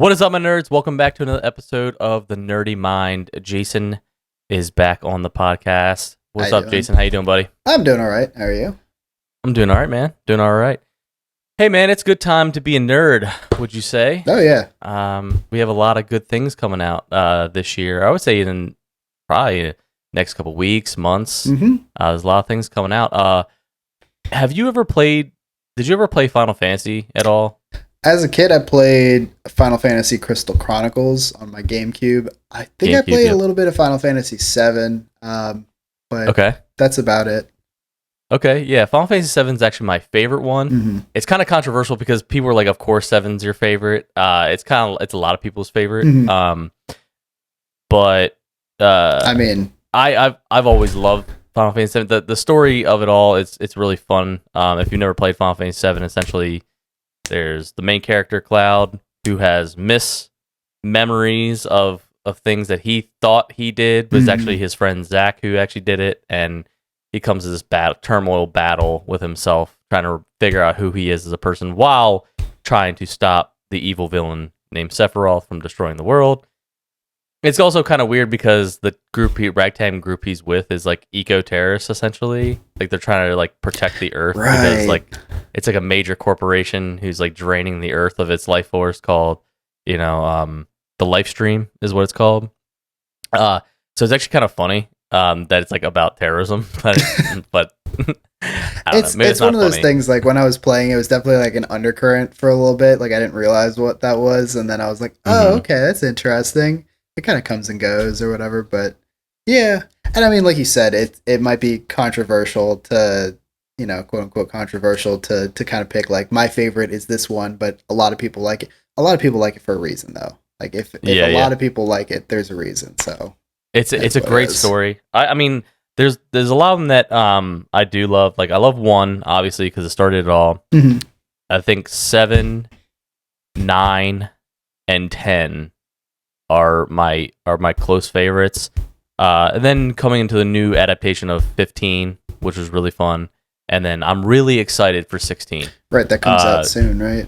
What is up, my nerds? Welcome back to another episode of The Nerdy Mind. Jason is back on the podcast. How What's you up, doing? Jason? How you doing, buddy? I'm doing all right. How are you? I'm doing all right, man. Doing all right. Hey, man, it's a good time to be a nerd, would you say? Oh yeah. We have a lot of good things coming out this year. I would say in probably next couple weeks, months. Mm-hmm. There's a lot of things coming out. Have you ever played? Did you ever play Final Fantasy at all? As a kid, I played Final Fantasy Crystal Chronicles on my GameCube. I think I GameCube, played yep. a little bit of Final Fantasy VII, but Okay. that's about it. Okay, yeah, Final Fantasy VII is actually my favorite one. Mm-hmm. It's kind of controversial because people are like, "Of course, Seven's your favorite." It's a lot of people's favorite. Mhm. But I mean, I've always loved Final Fantasy VII. The story of it all, it's really fun. If you've never played Final Fantasy VII, essentially, there's the main character Cloud who has memories of things that he thought he did, but it's actually his friend Zack who actually did it, and he comes to this turmoil battle with himself, trying to figure out who he is as a person while trying to stop the evil villain named Sephiroth from destroying the world. It's also kind of weird because the ragtag group he's with is like eco-terrorists, essentially. Like they're trying to like protect the Earth because like it's like a major corporation who's like draining the Earth of its life force called, the Life Stream is what it's called. So it's actually kind of funny. That it's like about terrorism, but I don't know. Maybe it's one not of those funny. things. Like when I was playing, it was definitely like an undercurrent for a little bit. Like I didn't realize what that was, and then I was like, "Oh, okay, that's interesting." It kind of comes and goes or whatever, but yeah. And I mean, like you said, it might be controversial to, quote unquote controversial to kind of pick like my favorite is this one, but a lot of people like it. A lot of people like it for a reason though. Like if a lot of people like it, there's a reason. So It's that's a what it great is. story. I mean, there's a lot of them that I do love. Like I love 1 obviously because it started it all. Mhm. I think 7, 9, and 10 are my close favorites. And then coming into the new adaptation of 15, which was really fun. And then I'm really excited for 16. Right, that comes out soon, right?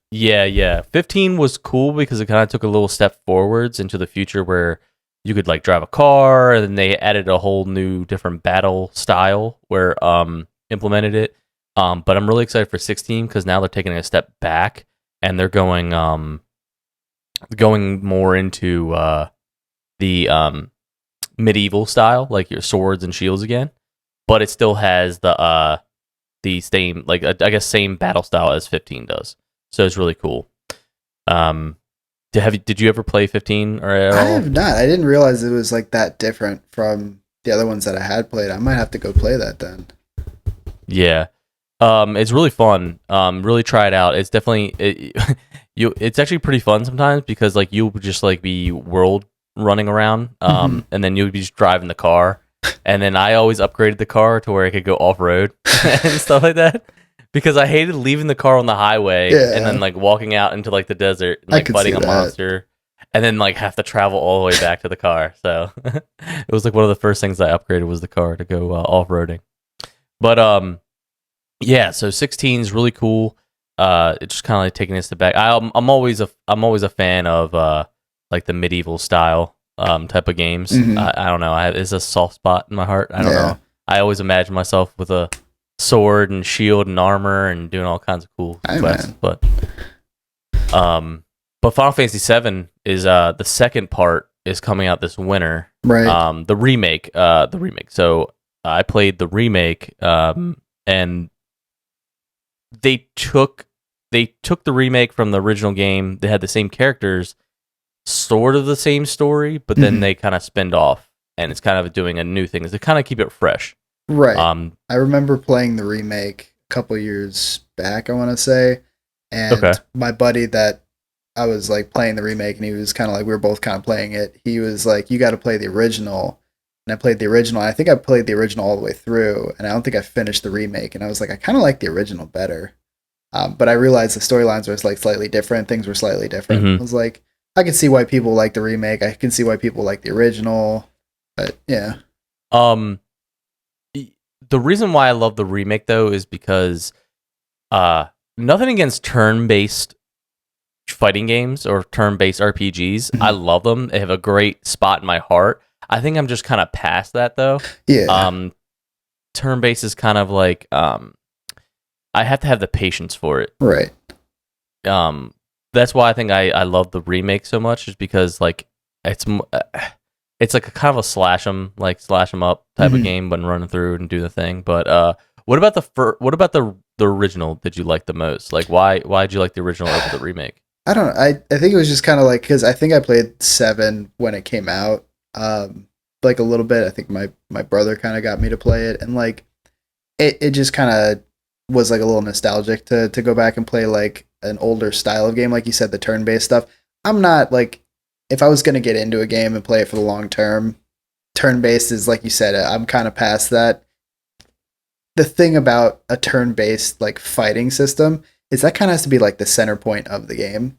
Yeah. 15 was cool because it kind of took a little step forwards into the future where you could like drive a car, and then they added a whole new different battle style where implemented it. But I'm really excited for 16 because now they're taking a step back and they're going more into the medieval style, like your swords and shields again. But it still has the same, like I guess same battle style as 15 does. So it's really cool. Did you ever play 15 or at all? I have not. I didn't realize it was like that different from the other ones that I had played. I might have to go play that then. Yeah. It's really fun. Really try it out. It's definitely it's actually pretty fun sometimes because like you'll just like be world running around and then you'll be just driving the car. And then I always upgraded the car to where it could go off-road and stuff like that. Because I hated leaving the car on the highway and then like walking out into like the desert and like fighting a monster and then like have to travel all the way back to the car. So it was like one of the first things I upgraded was the car to go off-roading. But yeah, so 16 is really cool. It's just kind of like taking a step back. I'm always a fan of like the medieval style type of games. I don't know. It's a soft spot in my heart. I don't know. I always imagine myself with a sword and shield and armor and doing all kinds of cool quests. But Final Fantasy VII is the second part is coming out this winter. Right. The remake. So I played the remake, and they took the remake from the original game. They had the same characters, sort of the same story, but then they kind of spinned off, and it's kind of doing a new thing. Is to kind of keep it fresh. Right. I remember playing the remake a couple years back, I want to say. And my buddy that I was like playing the remake, and he was kind of like, we were both kind of playing it. He was like, you got to play the original. And I played the original. I think I played the original all the way through, and I don't think I finished the remake. And I was like, I kind of like the original better. But I realized the storylines were like slightly different. Things were slightly different. I was like, I can see why people like the remake. I can see why people like the original. But yeah. The reason why I love the remake though is because nothing against turn-based fighting games or turn-based RPGs. I love them. They have a great spot in my heart. I think I'm just kind of past that though. Yeah. Turn-based is kind of like I have to have the patience for it. Right. That's why I think I love the remake so much, is because like it's like a kind of a slash 'em up type of game when running through and do the thing. But what about the original? Did you like the most? Like why did you like the original over the remake? I don't know. I think it was just kind of like, because I think I played 7 when it came out, like a little bit. I think my brother kind of got me to play it, and like it just kind of was like a little nostalgic to go back and play like an older style of game, like you said, the turn based stuff. I'm not like, if I was gonna get into a game and play it for the long term, turn based is like you said. I'm kind of past that. The thing about a turn based like fighting system is that kind of has to be like the center point of the game.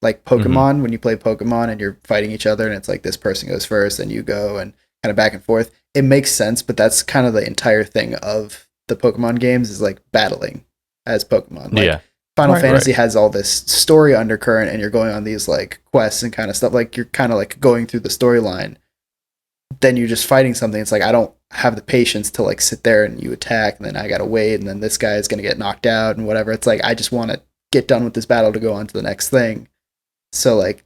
Like Pokemon, when you play Pokemon and you're fighting each other and it's like this person goes first and you go and kind of back and forth, it makes sense, but that's kind of the entire thing of the Pokemon games, is like battling as Pokemon. Like Final Fantasy has all this story undercurrent, and you're going on these like quests and kind of stuff. Like you're kind of like going through the storyline. Then you're just fighting something. It's like, I don't have the patience to like sit there and you attack, and then I gotta wait, and then this guy is gonna get knocked out and whatever. It's like, I just want to get done with this battle to go on to the next thing. So like,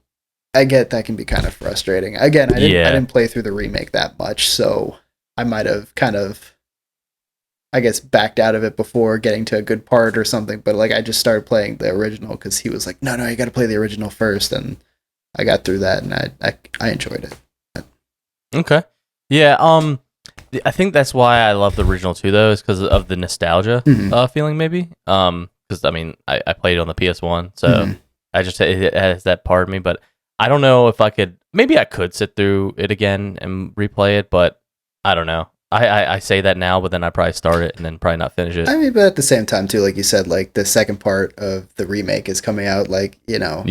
I get that can be kind of frustrating. Again, I didn't play through the remake that much, so I might have kind of, I guess, backed out of it before getting to a good part or something. But like, I just started playing the original because he was like, no, you got to play the original first, and I got through that, and I enjoyed it. Okay. Yeah. I think that's why I love the original too, though, is because of the nostalgia feeling, maybe. Because I mean, I played it on the PS1, so I just, it has that part of me. But I don't know if I could. Maybe I could sit through it again and replay it, but I don't know. I say that now, but then I probably start it and then probably not finish it. I mean, but at the same time too, like you said, like the second part of the remake is coming out. Like, you know,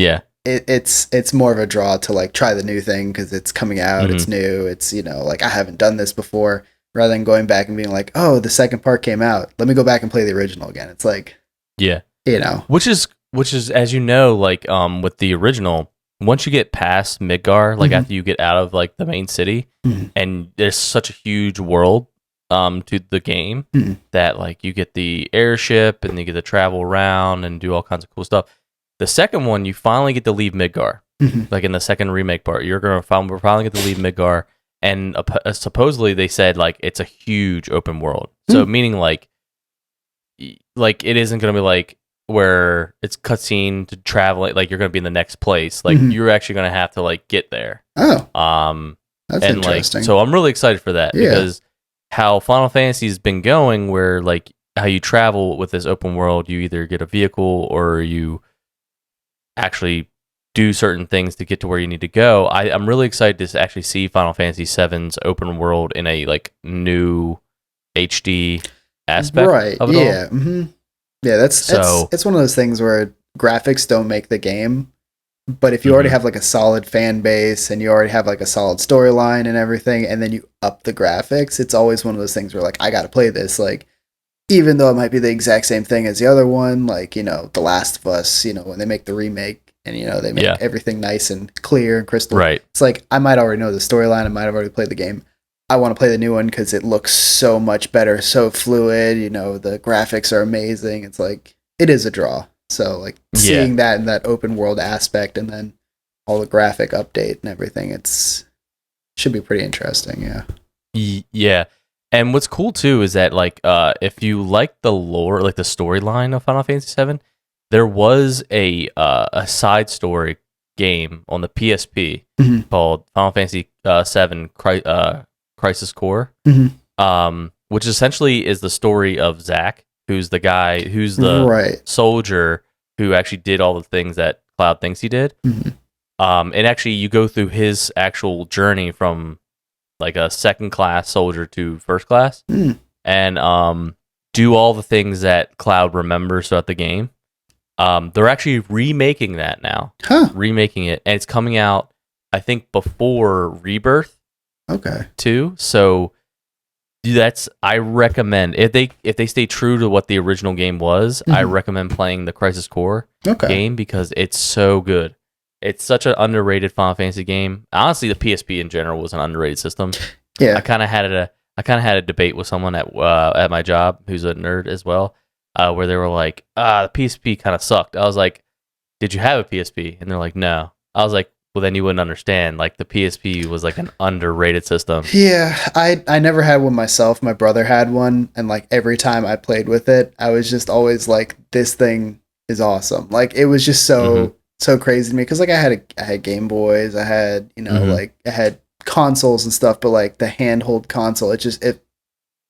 it's more of a draw to like try the new thing because it's coming out, it's new, it's, you know, like I haven't done this before, rather than going back and being like, oh, the second part came out, let me go back and play the original again. It's like, you know, which is as you know, like with the original, once you get past Midgar, like after you get out of like the main city, and there's such a huge world to the game that like you get the airship and you get to travel around and do all kinds of cool stuff. The second one, you finally get to leave Midgar. Like in the second remake part, we're finally get to leave Midgar, and supposedly they said like it's a huge open world. So meaning like it isn't going to be like where it's cutscene to travel, like you're going to be in the next place. Like you're actually going to have to like get there. Oh, that's and interesting. Like, so I'm really excited for that because how Final Fantasy has been going, where like how you travel with this open world, you either get a vehicle or you actually do certain things to get to where you need to go. I'm really excited to actually see Final Fantasy VII's open world in a like new HD aspect of it all. Yeah, that's it's one of those things where graphics don't make the game, but if you already have like a solid fan base and you already have like a solid storyline and everything, and then you up the graphics, it's always one of those things where like, I got to play this, like, even though it might be the exact same thing as the other one, like, you know, The Last of Us, you know, when they make the remake and, you know, they make everything nice and clear and crystal. Right. It's like, I might already know the storyline, I might have already played the game. I want to play the new one because it looks so much better, so fluid, you know, the graphics are amazing. It's like, it is a draw. So like seeing that in that open world aspect and then all the graphic update and everything, should be pretty interesting. Yeah. Yeah. And what's cool too is that like if you like the lore, like the storyline of Final Fantasy VII, there was a side story game on the PSP called Final Fantasy VII Crisis Core, which essentially is the story of Zack, who's the guy, who's the soldier who actually did all the things that Cloud thinks he did. And actually, you go through his actual journey from like a second class soldier to first class, and do all the things that Cloud remembers throughout the game. They're actually remaking that now, remaking it, and it's coming out, I think, before Rebirth. Okay. Too. So I recommend if they stay true to what the original game was, I recommend playing the Crisis Core game because it's so good. It's such an underrated Final Fantasy game. Honestly, the PSP in general was an underrated system. Yeah. I kind of had a debate with someone at my job who's a nerd as well, where they were like, the PSP kind of sucked. I was like, did you have a PSP? And they're like, no. I was like, well, then you wouldn't understand. Like, the PSP was like an underrated system. Yeah, I never had one myself. My brother had one, and like every time I played with it, I was just always like, this thing is awesome. Like, it was just so crazy to me because like I had Game Boys, I had like I had consoles and stuff, but like the handheld console,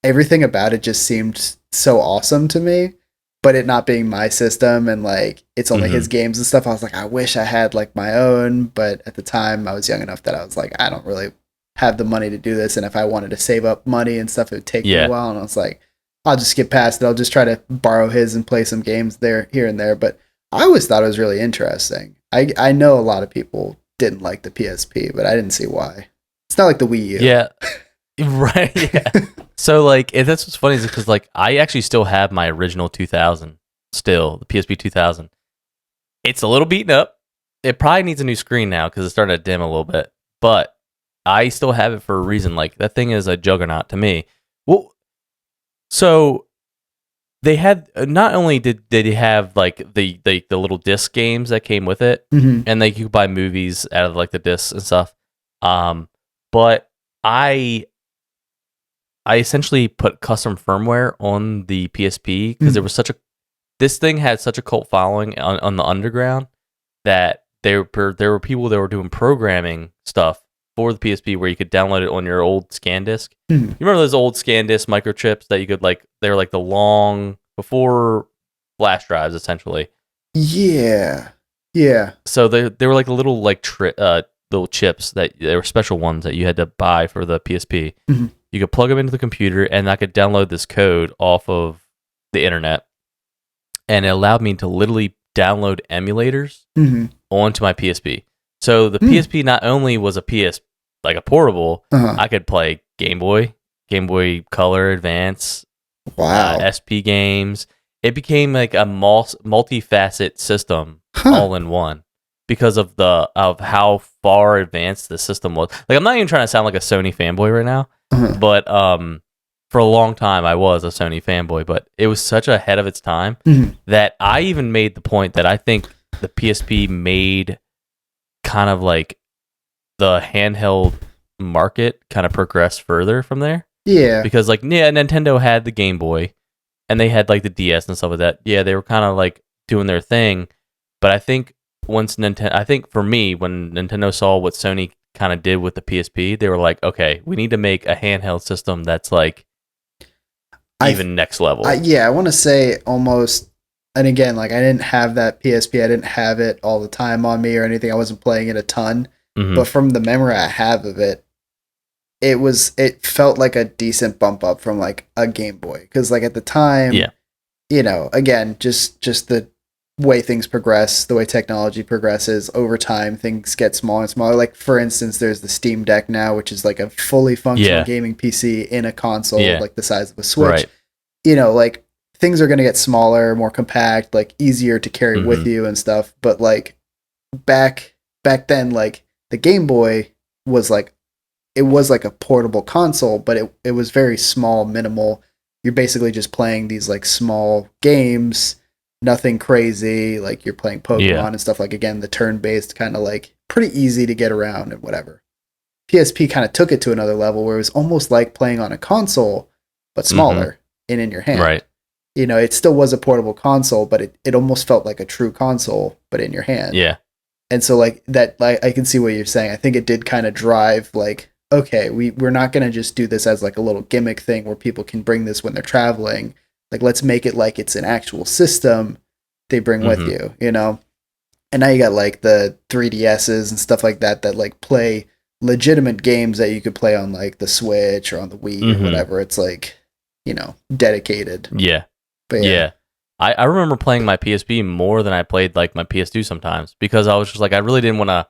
everything about it just seemed so awesome to me. But it not being my system and like it's only his games and stuff, I was like, I wish I had like my own. But at the time, I was young enough that I was like, I don't really have the money to do this. And if I wanted to save up money and stuff, it would take me a while. And I was like, I'll just skip past it. I'll just try to borrow his and play some games there, here and there. But I always thought it was really interesting. I know a lot of people didn't like the PSP, but I didn't see why. It's not like the Wii U. Yeah. Right. Yeah. So like, that's what's funny is because like I actually still have my original 2000, still the PSP 2000. It's a little beaten up. It probably needs a new screen now because it's starting to dim a little bit. But I still have it for a reason. Like that thing is a juggernaut to me. Well, so they had not only did they have like the little disc games that came with it, and like you could buy movies out of like the discs and stuff. But I essentially put custom firmware on the PSP because this thing had such a cult following on the underground that there were people that were doing programming stuff for the PSP where you could download it on your old scan disc. You remember those old scan disc microchips that you could like? They were like the long before flash drives essentially. Yeah. So they were like little like little chips that they were special ones that you had to buy for the PSP. You could plug them into the computer, and I could download this code off of the internet, and it allowed me to literally download emulators onto my PSP. So the PSP not only was a PS like a portable, I could play Game Boy Color Advance, SP games. It became like a multifaceted system all in one. Because of how far advanced the system was. Like I'm not even trying to sound like a Sony fanboy right now, but for a long time I was a Sony fanboy, but it was such ahead of its time that I even made the point that I think the PSP made kind of like the handheld market kind of progress further from there. Yeah. Because like Nintendo had the Game Boy and they had like the DS and stuff like that. Yeah, they were kind of like doing their thing, but I think for me, when Nintendo saw what Sony kind of did with the PSP, they were like, okay, we need to make a handheld system that's like even next level. I want to say almost, and again, like I didn't have that PSP. I didn't have it all the time on me or anything. I wasn't playing it a ton, but from the memory I have of it, it felt like a decent bump up from like a Game Boy. Because like at the time, again, just the way things progress, the way technology progresses over time, things get smaller and smaller. Like for instance, there's the Steam Deck now, which is like a fully functional gaming PC in a console, like the size of a Switch. Right. Like things are going to get smaller, more compact, like easier to carry with you and stuff. But like back then, like the Game Boy was like, it was like a portable console, but it was very small, minimal. You're basically just playing these like small games. Nothing crazy, like you're playing Pokemon and stuff, like again the turn-based kind of like pretty easy to get around and whatever. PSP kind of took it to another level where it was almost like playing on a console but smaller and in your hand. Right. It still was a portable console, but it almost felt like a true console but in your hand. Yeah. And so like that, like I can see what you're saying. I think it did kind of drive like, okay, we're not going to just do this as like a little gimmick thing where people can bring this when they're traveling. Like, let's make it like it's an actual system they bring with you, And now you got like the 3DSs and stuff like that like play legitimate games that you could play on like the Switch or on the Wii or whatever. It's like, dedicated. Yeah. But yeah. I remember playing my PSP more than I played like my PS2 sometimes because I was just like, I really didn't want to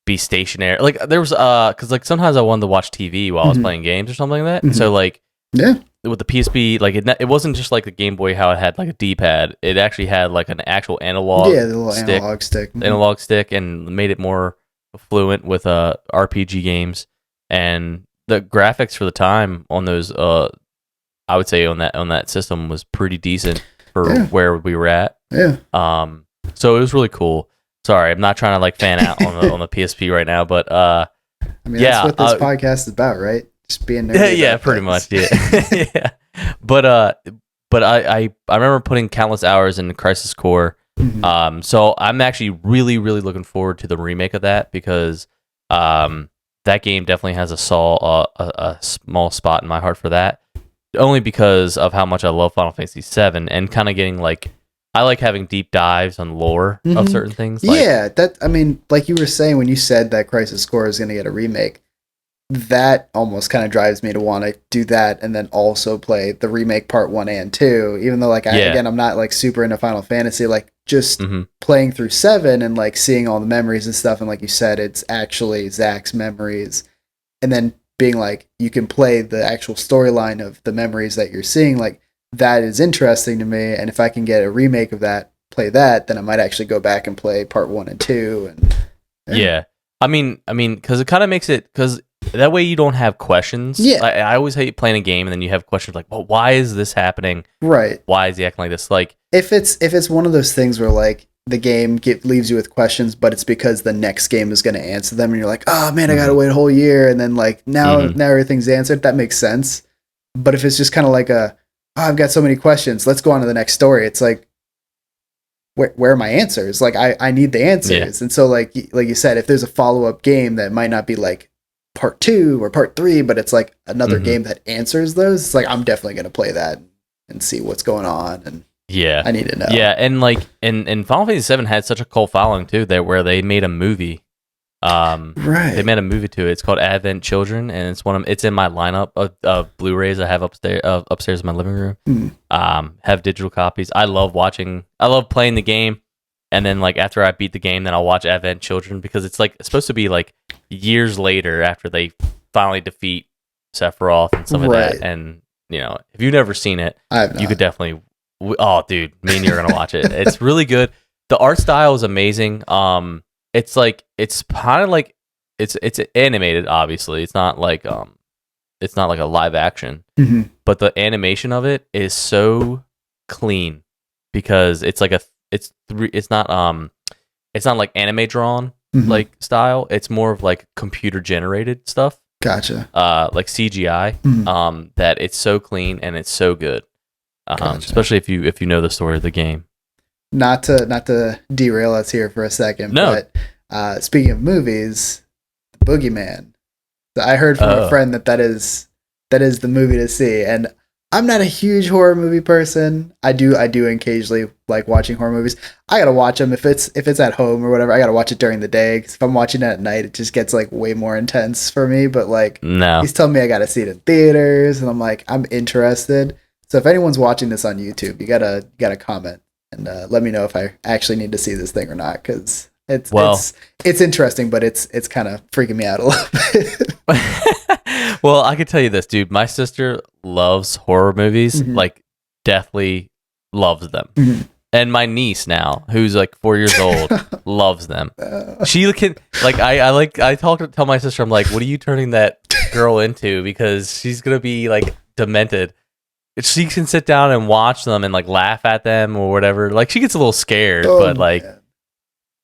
be stationary. Like there was, cause like sometimes I wanted to watch TV while I was playing games or something like that. So like, Yeah. With the PSP, like it wasn't just like the Game Boy how it had like a D-pad. It actually had like an actual analog Yeah, the little analog stick. analog stick, and made it more fluent with RPG games. And the graphics for the time on those, I would say on that system was pretty decent for where we were at. Yeah. So it was really cool. Sorry, I'm not trying to like fan out on the PSP right now, but I mean, that's what this podcast is about, right? Just being nerdy. Yeah, pretty much. Yeah, yeah. But I remember putting countless hours in Crisis Core. Mm-hmm. So I'm actually really looking forward to the remake of that, because that game definitely has a small spot in my heart for that. Only because of how much I love Final Fantasy VII, and kind of getting like, I like having deep dives on lore of certain things. Like, yeah, I mean, like you were saying when you said that Crisis Core is going to get a remake, that almost kind of drives me to want to do that, and then also play the remake part 1 and 2. Even though, like, I'm not like super into Final Fantasy, like just playing through 7 and like seeing all the memories and stuff, and like you said, it's actually Zach's memories, and then being like, you can play the actual storyline of the memories that you're seeing, like, that is interesting to me. And if I can get a remake of that, play that, then I might actually go back and play part 1 and 2. And yeah. I mean, because it kind of makes it, because that way you don't have questions. Yeah. I always hate playing a game and then you have questions like, well, why is this happening? Right. Why is he acting like this? Like, if it's one of those things where like the game leaves you with questions, but it's because the next game is going to answer them, and you're like, oh man, I got to wait a whole year, and then like now everything's answered. That makes sense. But if it's just kind of like I've got so many questions, let's go on to the next story. It's like, where are my answers? Like, I need the answers. Yeah. And so like you said, if there's a follow-up game that might not be like part 2 or part 3, but it's like another game that answers those, it's like, I'm definitely going to play that and see what's going on. And yeah, I need to know. Yeah, and like, and Final Fantasy VII had such a cult following too, where they made a movie. Right. They made a movie to it. It's called Advent Children, and it's in my lineup of Blu-rays I have upstairs in my living room. Have digital copies. I love playing the game, and then like after I beat the game, then I'll watch Advent Children, because it's like, it's supposed to be like years later after they finally defeat Sephiroth and some of that. And you know, if you've never seen it, you could definitely. Oh, dude, me and you're gonna watch it. It's really good. The art style is amazing. It's like, it's kind of like, it's animated. Obviously, it's not like a live action, but the animation of it is so clean, because it's like it's not like anime drawn like style. It's more of like computer generated stuff. Gotcha. Like CGI. That it's so clean and it's so good. Gotcha. Especially if you know the story of the game. Not to derail us here for a second, but speaking of movies, The Boogeyman. So I heard from a friend that is the movie to see, and I'm not a huge horror movie person. I do occasionally like watching horror movies. I gotta watch them if it's at home or whatever. I gotta watch it during the day, because if I'm watching it at night, it just gets like way more intense for me. But like, he's telling me I gotta see it in theaters, and I'm like, I'm interested. So if anyone's watching this on YouTube, you gotta comment and let me know if I actually need to see this thing or not, because it's interesting, but it's kind of freaking me out a little bit. Well, I can tell you this, dude. My sister loves horror movies, like deathly loves them. And my niece now, who's like 4 years old, loves them. She can like I tell my sister, I'm like, what are you turning that girl into? Because she's gonna be like demented. She can sit down and watch them and like laugh at them or whatever. Like, she gets a little scared, but like,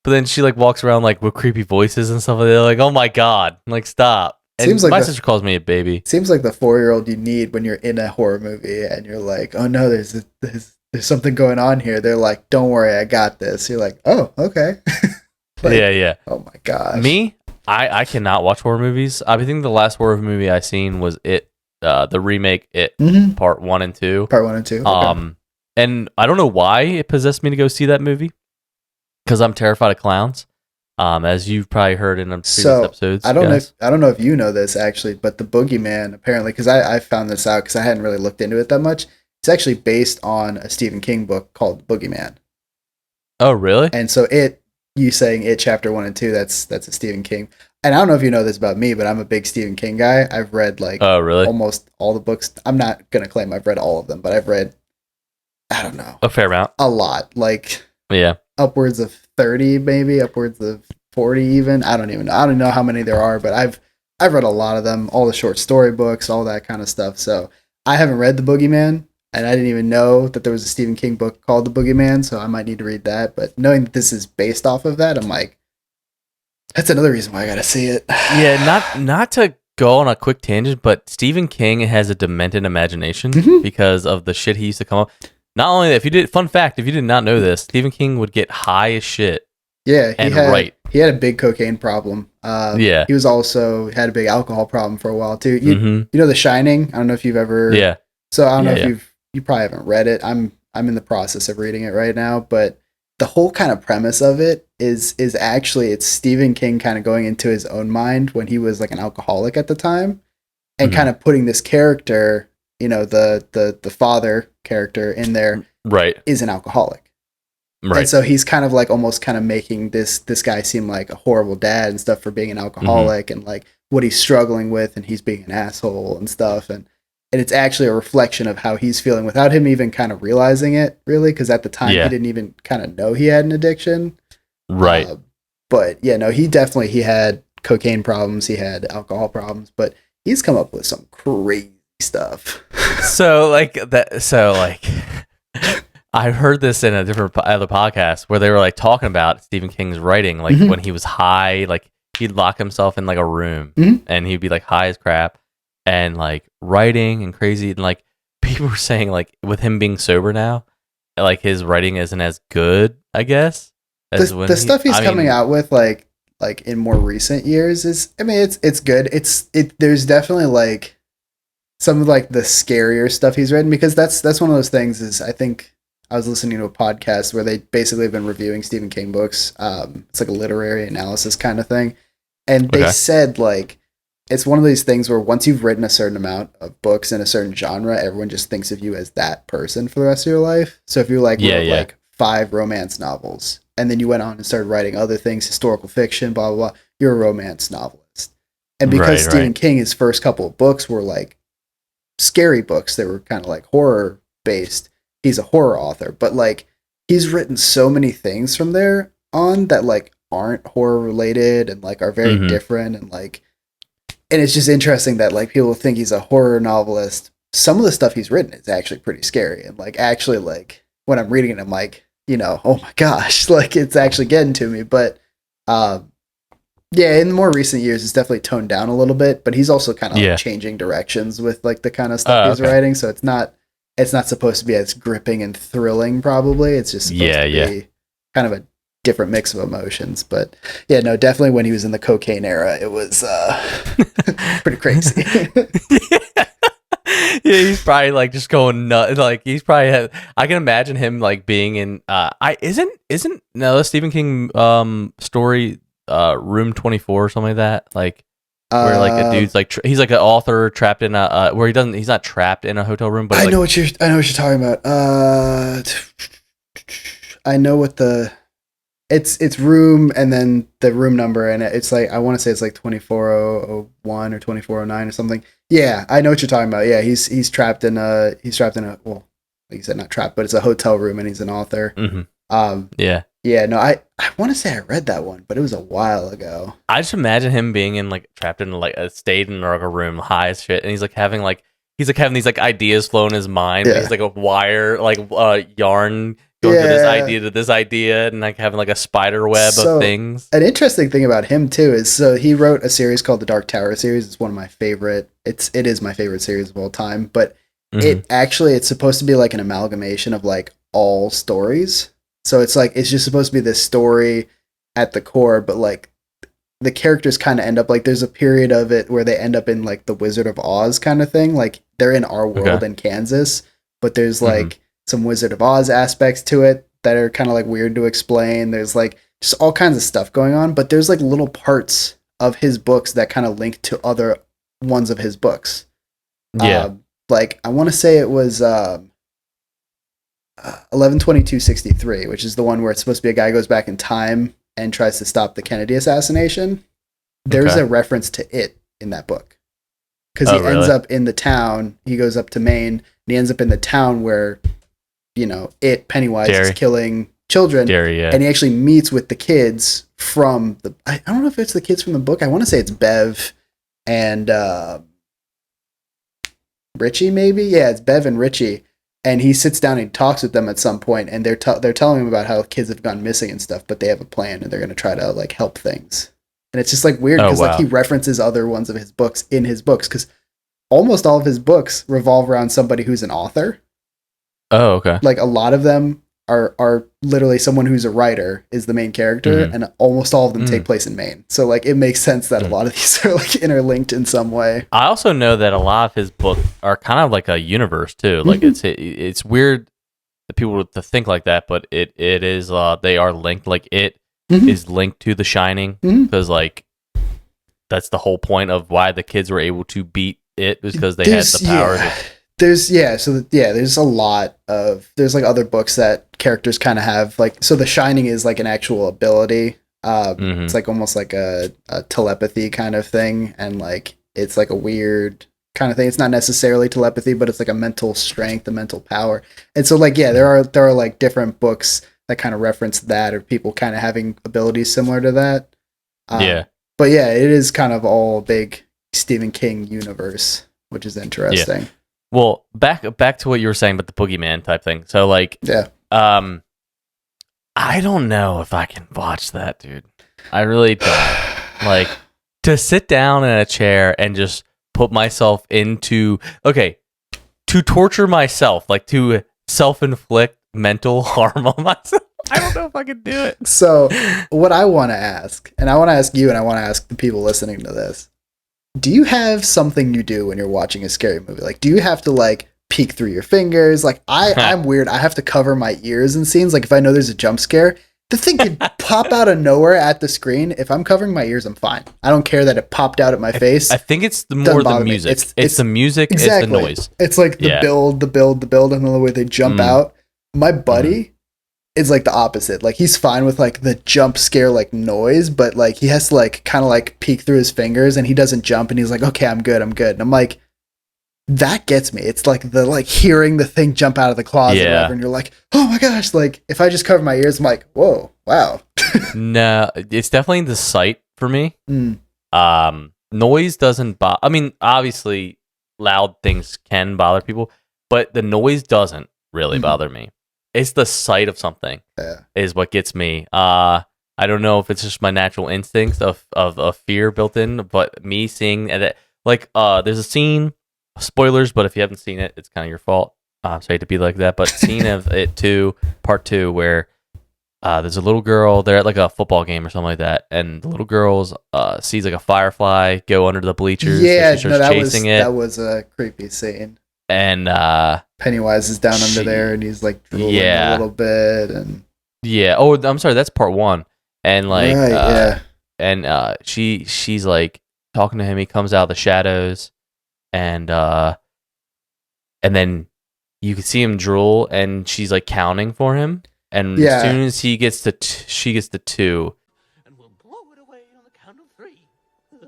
but then she like walks around like with creepy voices and stuff. They're like, oh my god, like stop. And seems like my sister calls me a baby. Seems like the 4-year-old you need when you're in a horror movie and you're like, oh no, there's something going on here. They're like, don't worry, I got this. You're like, oh, okay. Like, yeah. Oh my gosh. Me, I cannot watch horror movies. I think the last horror movie I seen was It. The remake, It, part 1 and 2. Part 1 and 2. Okay. And I don't know why it possessed me to go see that movie, because I'm terrified of clowns. As you've probably heard in previous episodes. I don't know if you know this actually, but the Boogeyman, apparently, because I found this out because I hadn't really looked into it that much. It's actually based on a Stephen King book called Boogeyman. Oh, really? And so you saying It Chapter 1 and 2, that's a Stephen King. And I don't know if you know this about me, but I'm a big Stephen King guy. I've read like Oh, really? almost all the books. I'm not gonna claim I've read all of them, but I've read, I don't know, A fair amount. a lot. Like Yeah. upwards of 30, maybe upwards of 40 even. I don't even know. I don't know how many there are, but I've read a lot of them, all the short story books, all that kind of stuff. So I haven't read The Boogeyman, and I didn't even know that there was a Stephen King book called The Boogeyman, so I might need to read that. But knowing that this is based off of that, I'm like, that's another reason why I gotta see it. Yeah, not to go on a quick tangent, but Stephen King has a demented imagination because of the shit he used to come up. Not only that, fun fact, if you did not know this, Stephen King would get high as shit. Yeah, write. He had a big cocaine problem. Yeah. He was also had a big alcohol problem for a while too. You know The Shining? I don't know if you've ever. Yeah. So I don't know if you probably haven't read it. I'm in the process of reading it right now, but the whole kind of premise of it is actually it's Stephen King kind of going into his own mind when he was like an alcoholic at the time, and kind of putting this character, you know, the father character in there, right, is an alcoholic. Right. And so he's kind of like almost kind of making this guy seem like a horrible dad and stuff for being an alcoholic, and like what he's struggling with, and he's being an asshole and stuff. And it's actually a reflection of how he's feeling without him even kind of realizing it, really, because at the time he didn't even kind of know he had an addiction. Right. But yeah, no, he had cocaine problems, he had alcohol problems, but he's come up with some crazy stuff. So I heard this in a different other podcast where they were like talking about Stephen King's writing, like when he was high, like he'd lock himself in like a room and he'd be like high as crap and like writing and crazy, and like people were saying like with him being sober now, like his writing isn't as good, I guess. As the stuff he's coming out with like in more recent years is, I mean, it's good. There's definitely like some of like the scarier stuff he's written, because that's one of those things is, I think I was listening to a podcast where they basically have been reviewing Stephen King books. It's like a literary analysis kind of thing. And they said like, it's one of these things where once you've written a certain amount of books in a certain genre, everyone just thinks of you as that person for the rest of your life. So if you like wrote like 5 romance novels and then you went on and started writing other things, historical fiction, blah, blah, blah, you're a romance novelist. And because Stephen King, his first couple of books were like scary books, they were kind of like horror based. He's a horror author, but like he's written so many things from there on that like aren't horror related and like are very different, and like, and it's just interesting that like people think he's a horror novelist. Some of the stuff he's written is actually pretty scary, and like actually like when I'm reading it, I'm like, you know, oh my gosh, like it's actually getting to me. But yeah, in the more recent years, it's definitely toned down a little bit, but he's also kind of like changing directions with like the kind of stuff he's writing. So it's not supposed to be as gripping and thrilling, probably. It's just supposed to be kind of a different mix of emotions. But yeah, no, definitely when he was in the cocaine era, it was pretty crazy. Yeah, he's probably like just going nuts. Like he's probably I can imagine him like being in isn't no Stephen King story Room 24 or something like that, like where like a dude's like he's like an author trapped in a where he's not trapped in a hotel room, but I know what you're talking about. I know what it's room and then the room number, and it's like, I want to say it's like 24001 or 2409 or something. Yeah, I know what you're talking about. Yeah, he's trapped in a well, like you said, not trapped, but it's a hotel room and he's an author. Yeah, no, I want to say I read that one, but it was a while ago. I just imagine him being in like trapped in like stayed in like a room high as shit, and he's like having these like ideas flow in his mind. Yeah. He's like a wire, like yarn going from this idea, and like having like a spider web of things. An interesting thing about him too is, so he wrote a series called the Dark Tower series. It's one of my favorite. It is my favorite series of all time. But it's supposed to be like an amalgamation of like all stories. So it's like, it's just supposed to be this story at the core, but like the characters kind of end up like, there's a period of it where they end up in like the Wizard of Oz kind of thing. Like they're in our world in Kansas, but there's like some Wizard of Oz aspects to it that are kind of like weird to explain. There's like just all kinds of stuff going on, but there's like little parts of his books that kind of link to other ones of his books. Yeah. Like I want to say it was 11/22/63, which is the one where it's supposed to be a guy who goes back in time and tries to stop the Kennedy assassination, there's a reference to it in that book. Because he ends up in the town, he goes up to Maine, and he ends up in the town where, Pennywise is killing children. And he actually meets with the kids from I don't know if it's the kids from the book. I want to say it's Bev and Richie, maybe? Yeah, it's Bev and Richie. And he sits down and talks with them at some point, and they're telling him about how kids have gone missing and stuff, but they have a plan, and they're going to try to, like, help things. And it's just, like, weird, because, like, he references other ones of his books in his books, because almost all of his books revolve around somebody who's an author. Oh, okay. Like, a lot of them are literally someone who's a writer is the main character, and almost all of them take place in Maine. So, like, it makes sense that a lot of these are, like, interlinked in some way. I also know that a lot of his books are kind of like a universe, too. Like, it's weird that people to think like that, but it is, they are linked. Like, it is linked to The Shining, because, like, that's the whole point of why the kids were able to beat it, was because they had the powers of... There's a lot of, there's like other books that characters kind of have, like, so The Shining is like an actual ability. It's like almost like a telepathy kind of thing, and like it's like a weird kind of thing. It's not necessarily telepathy, but it's like a mental strength, a mental power. And so like there are like different books that kind of reference that, or people kind of having abilities similar to that. But yeah, it is kind of all big Stephen King universe, which is interesting. Yeah. Well, back to what you were saying about the boogeyman type thing. So, like, I don't know if I can watch that, dude. I really don't. Like, to sit down in a chair and just put myself into, to torture myself, like to self-inflict mental harm on myself. I don't know if I can do it. So, what I want to ask, and I want to ask you, and I want to ask the people listening to this, do you have something you do when you're watching a scary movie? Like, do you have to, like, peek through your fingers? Like, I'm weird. I have to cover my ears in scenes. Like, if I know there's a jump scare, the thing could pop out of nowhere at the screen. If I'm covering my ears, I'm fine. I don't care that it popped out at my face. I think it's more the music. It's the music, exactly. It's the noise. It's like the build, and the way they jump out. My buddy is like the opposite. Like, he's fine with like the jump scare like noise, but like he has to like kind of like peek through his fingers, and he doesn't jump, and he's like, okay, I'm good. And I'm like, that gets me. It's like the like hearing the thing jump out of the closet or whatever, and you're like, oh my gosh. Like, if I just cover my ears, I'm like, whoa, wow. No, it's definitely the sight for me. Noise doesn't bother. I mean, obviously loud things can bother people, but the noise doesn't really bother me. It's the sight of something is what gets me. I don't know if it's just my natural instincts of fear built in, but me seeing that, like, there's a scene, spoilers, but if you haven't seen it, it's kind of your fault. I'm sorry to be like that, but scene of it too, part 2, where there's a little girl, they're at like a football game or something like that, and the little girl sees like a firefly go under the bleachers. Yeah, so she starts chasing it. That was a creepy scene. And Pennywise is down under there, and he's like drooling a little bit, and oh, I'm sorry, that's part 1. And like and she's like talking to him. He comes out of the shadows, and then you can see him drool, and she's like counting for him, and as soon as he gets to she gets to 2, and we'll blow it away on the count of 3. 1, 2.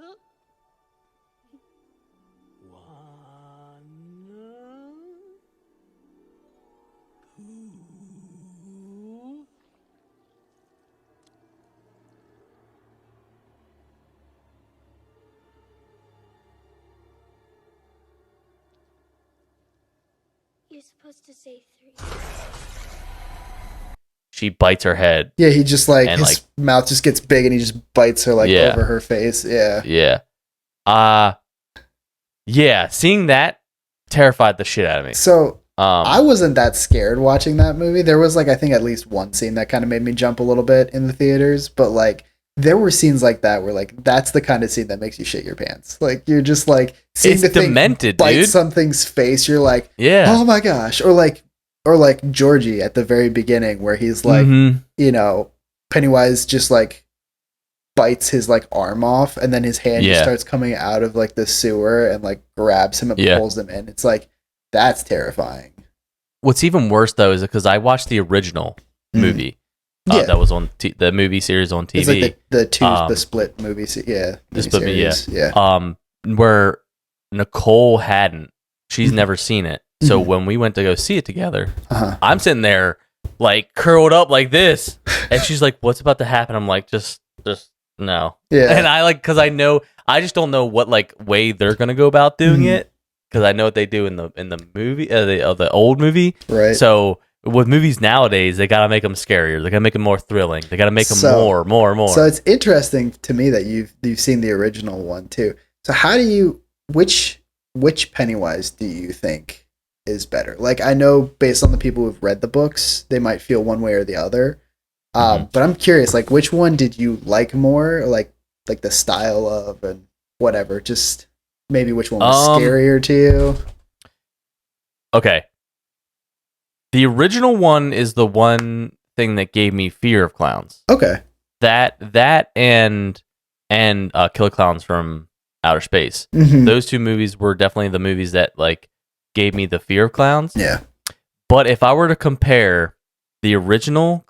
You're supposed to say 3. She bites her head. Yeah, he just like, his like, mouth just gets big, and he just bites her like over her face. Yeah. Seeing that terrified the shit out of me. So I wasn't that scared watching that movie. There was like, I think at least one scene that kind of made me jump a little bit in the theaters, but like there were scenes like that where like that's the kind of scene that makes you shit your pants. Like, you're just like seeing it's the thing demented, bite dude. Something's face. You're like, oh my gosh, or like Georgie at the very beginning where he's like, you know, Pennywise just like bites his like arm off, and then his hand just starts coming out of like the sewer and like grabs him and pulls him in. It's like, that's terrifying. What's even worse though is because I watched the original movie, That was on the movie series on TV. It's like the split movie. The split, yeah. Where Nicole hadn't. She's never seen it. So Mhm. when we went to go see it together, Uh-huh. I'm sitting there like curled up like this, and she's like, "What's about to happen?" I'm like, "Just no." Yeah. And I because I know I just don't know what like way they're gonna go about doing Mhm. it because I know what they do in the movie the old movie. Right. So with movies nowadays, they gotta make them scarier. They gotta make them more thrilling. They gotta make them So- more. So it's interesting to me that you've seen the original one too. So how do you which Pennywise do you think is better? Like I know based on the people who've read the books, they might feel one way or the other. But I'm curious, like which one did you like more? Like the style of and whatever. Just maybe which one was scarier to you? Okay. The original one is the one thing that gave me fear of clowns. Okay. That and Killer Clowns from Outer Space. Mhm. Those two movies were definitely the movies that like gave me the fear of clowns. Yeah. But if I were to compare the original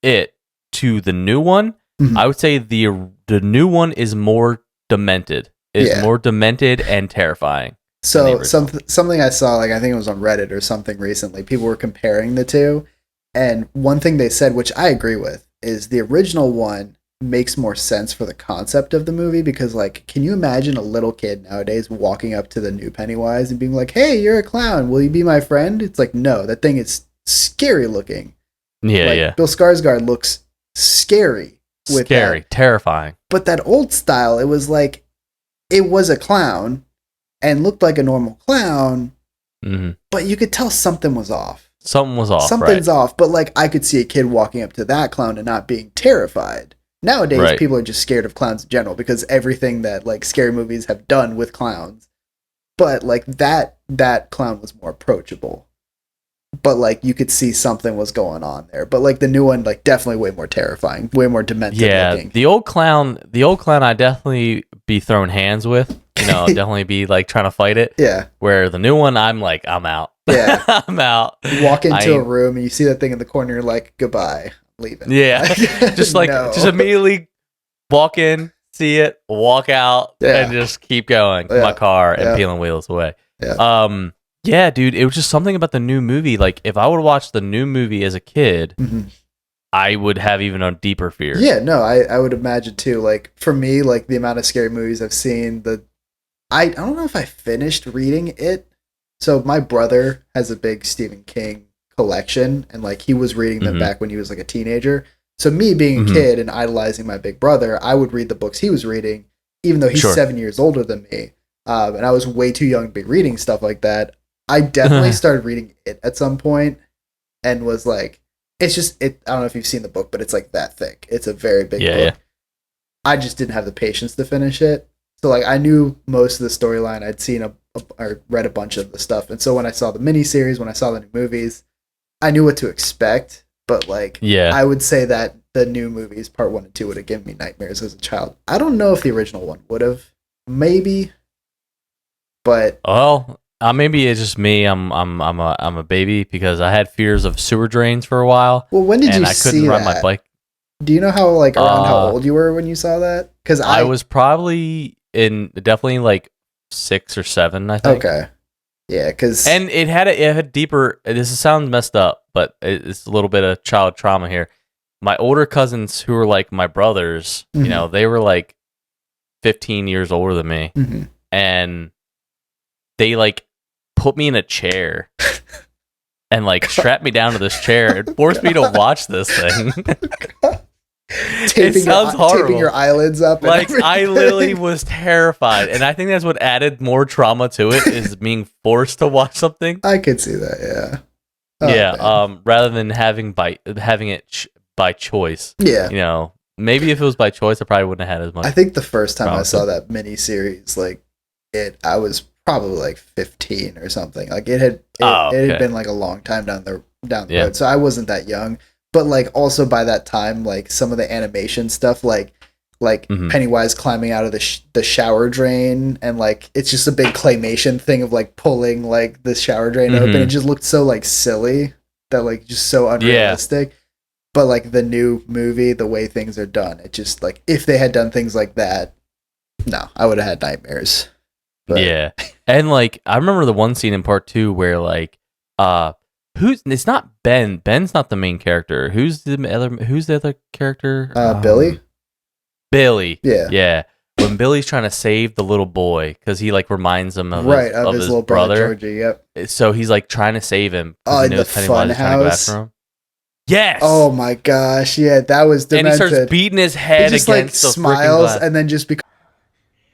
It to the new one, Mhm. I would say the new one is more demented. It's more demented and terrifying. So something I saw, like I think it was on Reddit or something recently, people were comparing the two, and one thing they said, which I agree with, is the original one makes more sense for the concept of the movie because, like, can you imagine a little kid nowadays walking up to the new Pennywise and being like, "Hey, you're a clown. Will you be my friend?" It's like, no, that thing is scary looking. Yeah, like, yeah. Bill Skarsgård looks scary. Scary, terrifying. But that old style, it was like, it was a clown and looked like a normal clown, but you could tell something was off. Something's off, but like I could see a kid walking up to that clown and not being terrified. Nowadays, people are just scared of clowns in general because everything that like scary movies have done with clowns. But like that clown was more approachable. But like you could see something was going on there. But like the new one, like definitely way more terrifying, way more demented looking. The old clown I definitely be throwing hands with. You know, definitely be like trying to fight it. Yeah. Where the new one, I'm like, I'm out. Yeah. I'm out. You walk into a room and you see that thing in the corner, you're like, goodbye, leaving. Yeah. just immediately walk in, see it, walk out, and just keep going in my car and peeling wheels away. Yeah. Yeah, dude, it was just something about the new movie. Like, if I would watch the new movie as a kid, I would have even a deeper fear. Yeah, no, I would imagine too. Like, for me, like, the amount of scary movies I've seen, I don't know if I finished reading it. So, my brother has a big Stephen King collection, and, like, he was reading them back when he was, like, a teenager. So, me being a kid and idolizing my big brother, I would read the books he was reading, even though he's 7 years older than me. And I was way too young to be reading stuff like that. I definitely started reading it at some point and was like, it's just, I don't know if you've seen the book, but it's like that thick. It's a very big book. Yeah. I just didn't have the patience to finish it. So like I knew most of the storyline. I'd seen or read a bunch of the stuff. And so when I saw the miniseries, when I saw the new movies, I knew what to expect. But like, I would say that the new movies, part 1 and 2, would have given me nightmares as a child. I don't know if the original one would have, maybe, but maybe it's just me. I'm a baby because I had fears of sewer drains for a while. Well, when did you see that? I couldn't ride my bike. Do you know how like around how old you were when you saw that? Because I was probably definitely like 6 or 7, I think. Okay. Yeah, because it had deeper. This sounds messed up, but it's a little bit of child trauma here. My older cousins, who were like my brothers, you know, they were like 15 years older than me, and they like put me in a chair and like strapped me down to this chair and forced me to watch this thing. It sounds horrible. Taping your eyelids up. Like I literally was terrified, and I think that's what added more trauma to it is being forced to watch something. I could see that. Yeah. Oh, yeah. Man. Rather than having it by choice. Yeah. You know, maybe if it was by choice, I probably wouldn't have had as much. I think the first time I saw that miniseries, like I was probably like 15 or something. Like it had been like a long time down the road, so I wasn't that young. But like also by that time, like some of the animation stuff, like Pennywise climbing out of the shower drain, and like it's just a big claymation thing of like pulling like the shower drain open. It just looked so like silly that like just so unrealistic. But like the new movie, the way things are done, it just like if they had done things like that, no, I would have had nightmares. But, yeah, and like I remember the one scene in part 2 where like it's not Ben. Ben's not the main character. Who's the other character? Billy. Billy. Yeah. Yeah. When Billy's trying to save the little boy because he like reminds him of his little brother Georgie. Yep. So he's like trying to save him because he In knows the Pennywise is trying to go funhouse? after him. Yes. Oh my gosh! Yeah, that was demented. And he starts beating his head he just against like the freaking smiles glass. and then just becomes.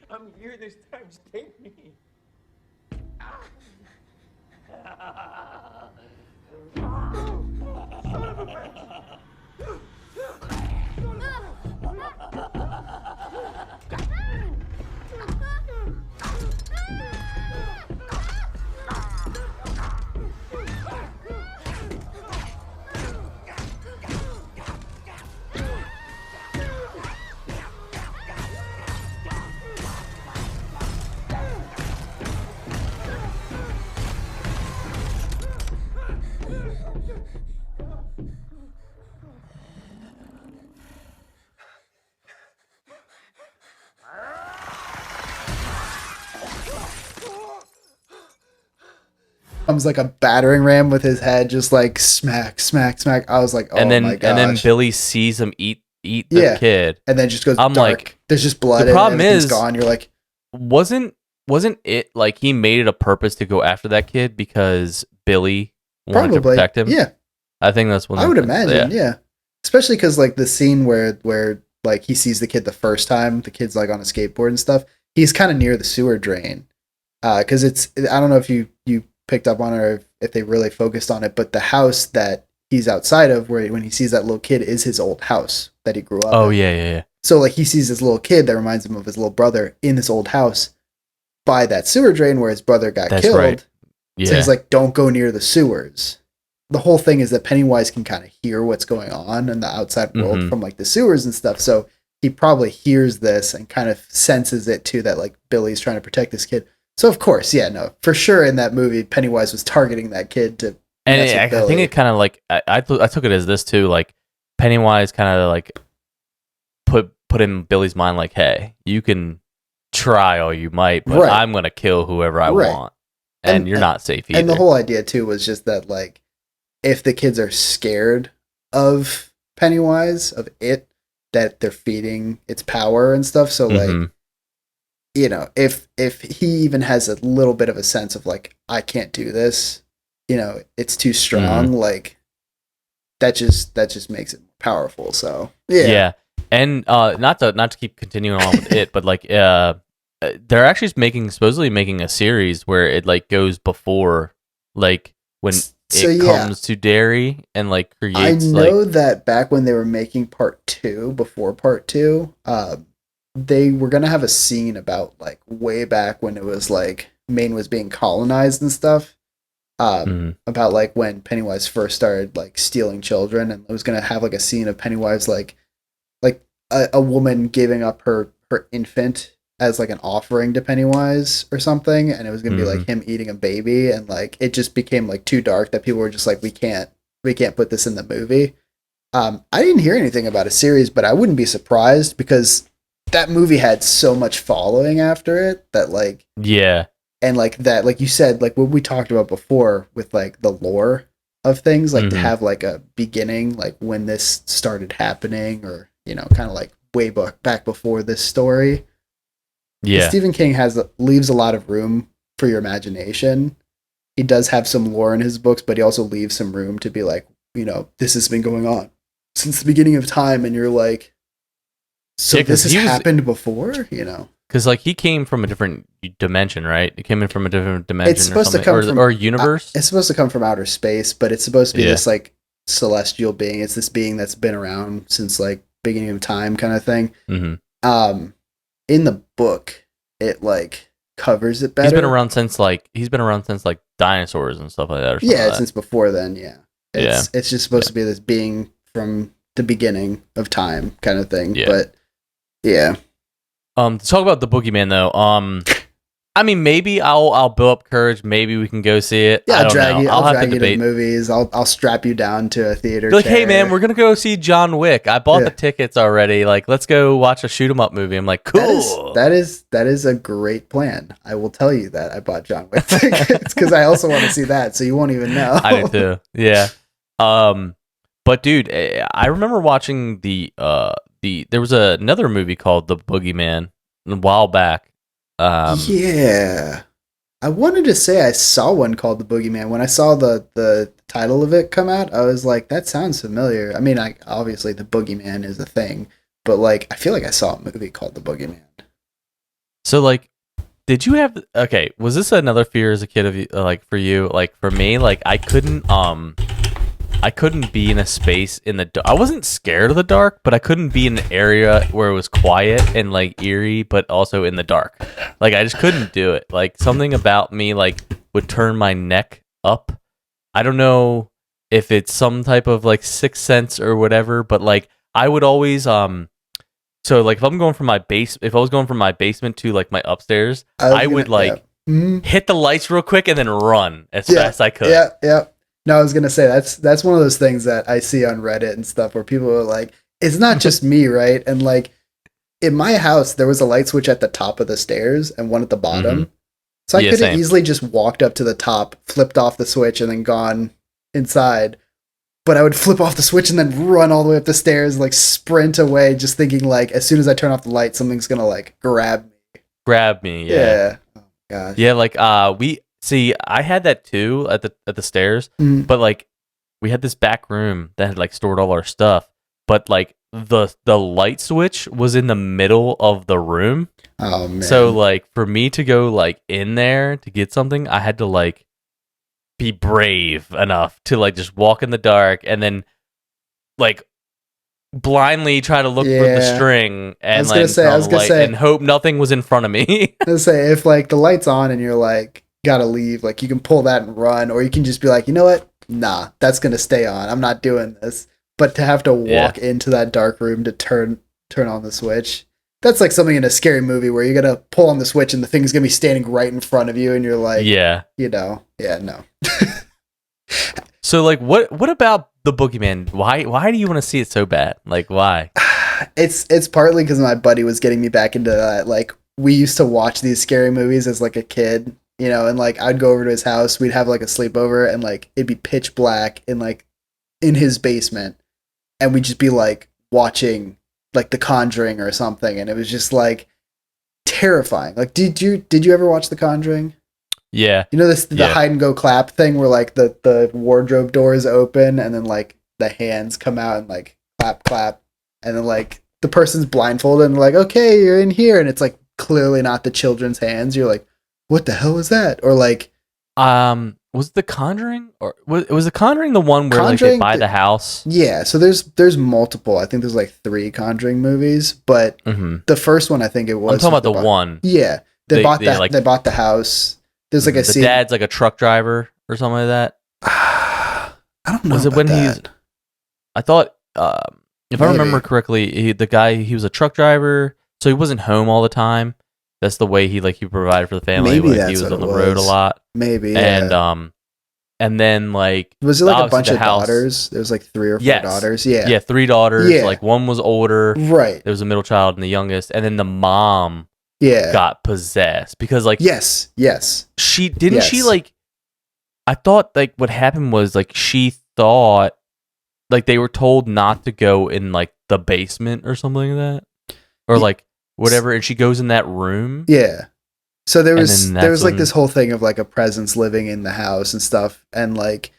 I'm here this time. Just take me. Like a battering ram with his head, just like smack, smack, smack. I was like, oh my gosh. And then Billy sees him eat the kid, and then just goes I'm dark. like, there's just blood. the problem and everything's is gone. You're like, wasn't it like he made it a purpose to go after that kid because Billy wanted to protect him? Yeah, I think that's one. I would imagine. Yeah, especially because like the scene where like he sees the kid the first time, the kid's like on a skateboard and stuff. He's kind of near the sewer drain, because I don't know if you picked up on it or if they really focused on it, but the house that he's outside of, where when he sees that little kid, is his old house that he grew up in. Oh yeah. So like he sees this little kid that reminds him of his little brother in this old house by that sewer drain where his brother got killed. Right. Yeah. So he's like, don't go near the sewers. The whole thing is that Pennywise can kind of hear what's going on in the outside world from like the sewers and stuff. So he probably hears this and kind of senses it too, that like Billy's trying to protect this kid. So of course, yeah, no, for sure in that movie, Pennywise was targeting that kid to. And I think it kind of like I took it as this too, like Pennywise kind of like put in Billy's mind like, hey, you can try all you might, but I'm gonna kill whoever I want, and you're not safe either. And the whole idea too was just that like, if the kids are scared of Pennywise, of it, that they're feeding its power and stuff. So like, you know, if he even has a little bit of a sense of like, I can't do this, you know, it's too strong, like that just makes it powerful. So yeah. And not to keep continuing on with it, but like they're actually supposedly making a series where it like goes before, like when it comes to Derry and like creates. I know that back when they were making part 2, before part 2, they were gonna have a scene about like way back when it was like Maine was being colonized and stuff. About like when Pennywise first started like stealing children, and it was gonna have like a scene of Pennywise like a woman giving up her infant as like an offering to Pennywise or something, and it was gonna be like him eating a baby, and like it just became like too dark that people were just like, we can't put this in the movie. I didn't hear anything about a series, but I wouldn't be surprised because that movie had so much following after it that like and like that, like you said, like what we talked about before with like the lore of things, like to have like a beginning, like when this started happening, or you know, kind of like way back before this story. Yeah, Stephen King leaves a lot of room for your imagination. He does have some lore in his books, but he also leaves some room to be like, you know, this has been going on since the beginning of time, and you're like, so this has happened before, you know? Because like he came from a different dimension, right? It came in from a different dimension. It's supposed to come from or universe. It's supposed to come from outer space, but it's supposed to be this like celestial being. It's this being that's been around since like beginning of time, kind of thing. In the book, it like covers it better. He's been around since like dinosaurs and stuff like that. Or yeah, like since before then. Yeah, it's just supposed to be this being from the beginning of time, kind of thing. Yeah. But yeah. To talk about the boogeyman though, I mean, maybe I'll build up courage. Maybe we can go see it. Yeah, I don't know. I'll have drag to you to the debate. movies. I'll strap you down to a theater. Be like, hey chair. man, we're gonna go see John Wick. I bought the tickets already. Like, let's go watch a shoot 'em up movie. I'm like, cool. That is a great plan. I will tell you that I bought John Wick tickets because I also want to see that. So you won't even know. I do too. Yeah. But dude, I remember watching there was another movie called The Boogeyman a while back. Yeah. I wanted to say I saw one called The Boogeyman. When I saw the title of it come out, I was like, that sounds familiar. I mean, obviously The Boogeyman is a thing, but like I feel like I saw a movie called The Boogeyman. So like, did you have was this another fear as a kid of you, like for you? Like for me, like I couldn't be in a space in the dark. I wasn't scared of the dark, but I couldn't be in an area where it was quiet and like eerie, but also in the dark. Like I just couldn't do it. Like something about me like would turn my neck up. I don't know if it's some type of like sixth sense or whatever, but like I would always so like if I was going from my basement to like my upstairs, I would hit the lights real quick and then run as fast as I could. Yeah. No, I was gonna say that's one of those things that I see on Reddit and stuff where people are like, it's not just me, right? And like in my house, there was a light switch at the top of the stairs and one at the bottom. Mm-hmm. So I could have easily just walked up to the top, flipped off the switch, and then gone inside. But I would flip off the switch and then run all the way up the stairs, like sprint away, just thinking like as soon as I turn off the light, something's gonna like grab me. Yeah. Oh gosh. Yeah, like See, I had that too at the stairs, but like we had this back room that had like stored all our stuff, but like the light switch was in the middle of the room. Oh man. So like for me to go like in there to get something, I had to like be brave enough to like just walk in the dark and then like blindly try to look for the string and and hope nothing was in front of me. I was gonna say if like the light's on and you're like gotta leave, like you can pull that and run, or you can just be like, you know what, nah, that's gonna stay on, I'm not doing this. But to have to walk into that dark room to turn on the switch, that's like something in a scary movie where you're gonna pull on the switch and the thing's gonna be standing right in front of you and you're like, no. So like what about The Boogeyman? Why do you want to see it so bad? Like why? It's partly because my buddy was getting me back into that. Like we used to watch these scary movies as like a kid, you know, and like I'd go over to his house, we'd have like a sleepover and like it'd be pitch black in his basement and we'd just be like watching like The Conjuring or something, and it was just like terrifying. Like did you ever watch The Conjuring? Yeah. You know the hide and go clap thing where like the wardrobe doors open and then like the hands come out and like clap and then like the person's blindfolded and like, okay, you're in here, and it's like clearly not the children's hands. You're like, what the hell was that? Or like, was The Conjuring or was The Conjuring the one where like they buy the house? Yeah, so there's multiple. I think there's like 3 Conjuring movies, but the first one I think it was. I'm talking about the one. Yeah, they bought the house. There's like a scene. Dad's like a truck driver or something like that. I don't know. Was it when that. I thought, if I remember correctly, the guy, he was a truck driver, so he wasn't home all the time. That's the way he provided for the family. Maybe he was on the road a lot. Maybe, yeah. And then like was it like a bunch of daughters? There was like 3 or 4 daughters. Yeah, 3 daughters. Yeah. Like one was older. Right. There was a middle child and the youngest, and then the mom. Got possessed because like yes she like I thought like what happened was like she thought like they were told not to go in like the basement or something like that or like whatever, and she goes in that room. So there was like this whole thing of like a presence living in the house and stuff, and like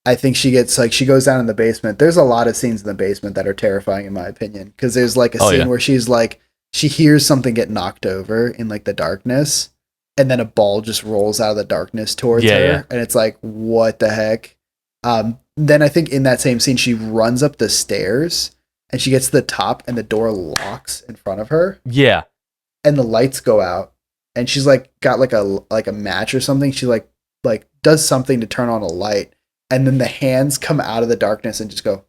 I think she gets like she goes down in the basement. There's a lot of scenes in the basement that are terrifying in my opinion, because there's like a scene where she's like she hears something get knocked over in like the darkness, and then a ball just rolls out of the darkness towards her, and it's like, what the heck? Then I think in that same scene, she runs up the stairs, and she gets to the top, and the door locks in front of her. Yeah, and the lights go out, and she's like got like a match or something. She like does something to turn on a light, and then the hands come out of the darkness and just go.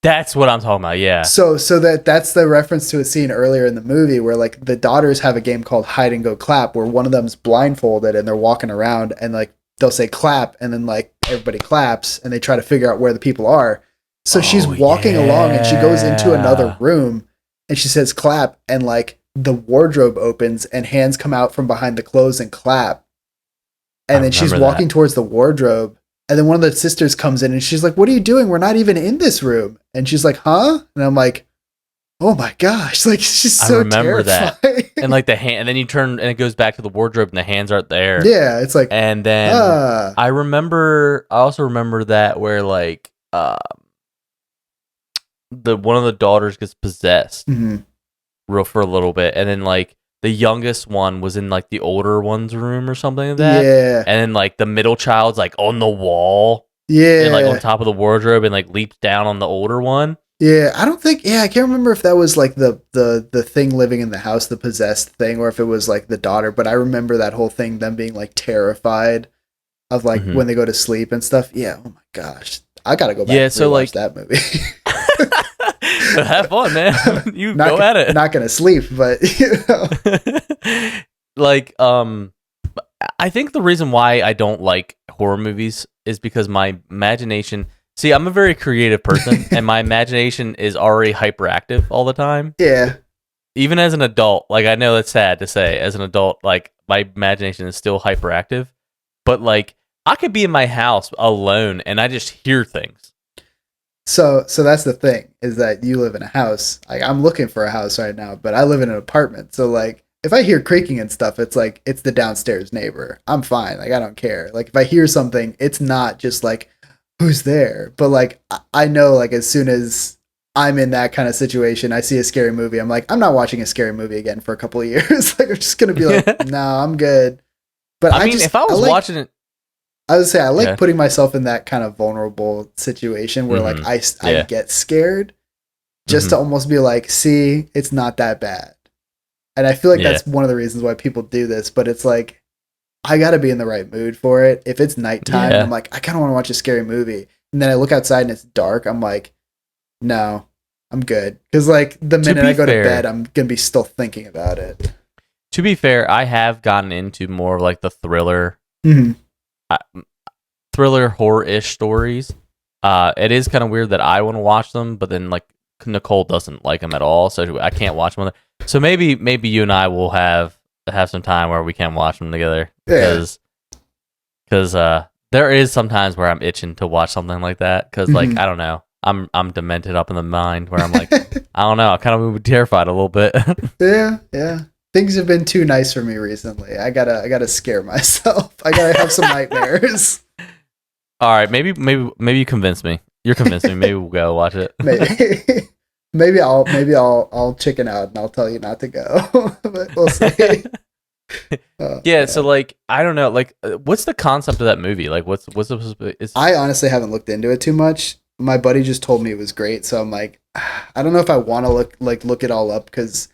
That's what I'm talking about. Yeah. So that's the reference to a scene earlier in the movie where like the daughters have a game called Hide and Go Clap, where one of them's blindfolded and they're walking around and like they'll say clap and then like everybody claps and they try to figure out where the people are. So she's walking along and she goes into another room and she says clap and like the wardrobe opens and hands come out from behind the clothes and clap. And then she's walking towards the wardrobe. And then one of the sisters comes in and she's like, what are you doing? We're not even in this room. And she's like, huh? And I'm like, oh my gosh. Like, she's so remember terrifying. that. And like the hand, and then you turn and it goes back to the wardrobe and the hands aren't there. Yeah. It's like, and then I also remember that where like, one of the daughters gets possessed for a little bit. And then like, the youngest one was in like the older one's room or something like that. Yeah. And then like the middle child's like on the wall. Yeah. And like on top of the wardrobe and like leaps down on the older one. Yeah. I can't remember if that was like the thing living in the house, the possessed thing, or if it was like the daughter. But I remember that whole thing, them being like terrified of like when they go to sleep and stuff. Yeah. Oh my gosh. I got to go back and rewatch that movie. Have fun, man. You go at it. Not gonna sleep, but you know. Like, I think the reason why I don't like horror movies is because my imagination. See, I'm a very creative person, and my imagination is already hyperactive all the time. Yeah. Even as an adult, like I know that's sad to say, as an adult, like my imagination is still hyperactive. But like, I could be in my house alone, and I just hear things. So that's the thing, is that you live in a house. Like I'm looking for a house right now, but I live in an apartment. So like if I hear creaking and stuff, it's like it's the downstairs neighbor. I'm fine. Like I don't care. Like if I hear something, it's not just like who's there. But like I know like as soon as I'm in that kind of situation, I see a scary movie, I'm like, I'm not watching a scary movie again for a couple of years. Like I'm just gonna be like, no, I'm good. But I mean, if I was watching it, I would say I like putting myself in that kind of vulnerable situation where like I get scared just to almost be like, see, it's not that bad. And I feel like that's one of the reasons why people do this, but it's like, I got to be in the right mood for it. If it's nighttime, I'm like, I kind of want to watch a scary movie. And then I look outside and it's dark. I'm like, no, I'm good. Because like the minute I go to bed, I'm going to be still thinking about it. To be fair, I have gotten into more of like the thriller horror-ish stories. It is kind of weird that I want to watch them, but then like Nicole doesn't like them at all, so I can't watch them. So maybe you and I will have some time where we can watch them together. Because there is sometimes where I'm itching to watch something like that. Because like I don't know, I'm demented up in the mind where I'm like I don't know, I kind of terrified a little bit. Yeah. Things have been too nice for me recently. I gotta scare myself. I gotta have some nightmares. All right, maybe you convince me. You're convincing me. Maybe we'll go watch it. Maybe I'll chicken out and I'll tell you not to go. But we'll see. So like I don't know, like what's the concept of that movie? Like what's supposed to be? I honestly haven't looked into it too much. My buddy just told me it was great, so I'm like, I don't know if I want to look it all up, because